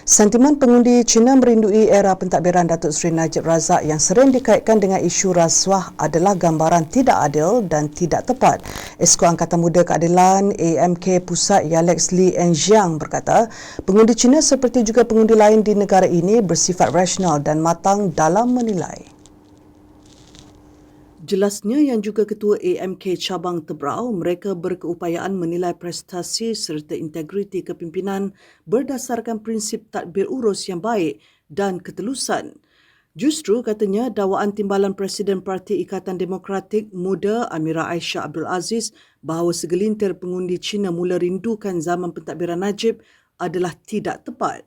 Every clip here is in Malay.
Sentimen pengundi Cina merindui era pentadbiran Datuk Seri Najib Razak yang sering dikaitkan dengan isu rasuah adalah gambaran tidak adil dan tidak tepat. Esko Angkatan Muda Keadilan AMK Pusat Yalex Lee Eng Jiang berkata, pengundi Cina seperti juga pengundi lain di negara ini bersifat rasional dan matang dalam menilai. Jelasnya yang juga Ketua AMK Cabang Tebrau, mereka berkeupayaan menilai prestasi serta integriti kepimpinan berdasarkan prinsip tadbir urus yang baik dan ketelusan. Justru katanya dakwaan timbalan Presiden Parti Ikatan Demokratik Muda Amira Aisyah Abdul Aziz bahawa segelintir pengundi Cina mula rindukan zaman pentadbiran Najib adalah tidak tepat.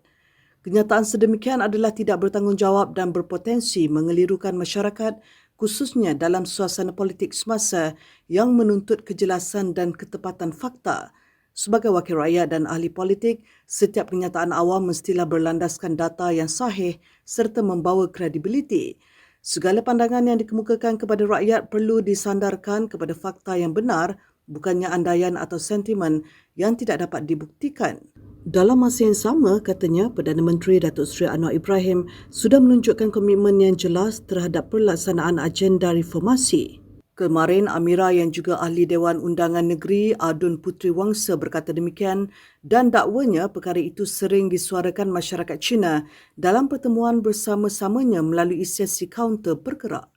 Kenyataan sedemikian adalah tidak bertanggungjawab dan berpotensi mengelirukan masyarakat, khususnya dalam suasana politik semasa yang menuntut kejelasan dan ketepatan fakta. Sebagai wakil rakyat dan ahli politik, setiap kenyataan awam mestilah berlandaskan data yang sahih serta membawa kredibiliti. Segala pandangan yang dikemukakan kepada rakyat perlu disandarkan kepada fakta yang benar, bukannya andaian atau sentimen yang tidak dapat dibuktikan. Dalam masa yang sama, katanya Perdana Menteri Datuk Seri Anwar Ibrahim sudah menunjukkan komitmen yang jelas terhadap pelaksanaan agenda reformasi. Kemarin, Amira yang juga Ahli Dewan Undangan Negeri Adun Puteri Wangsa berkata demikian dan dakwanya perkara itu sering disuarakan masyarakat Cina dalam pertemuan bersama-samanya melalui sesi kaunter bergerak.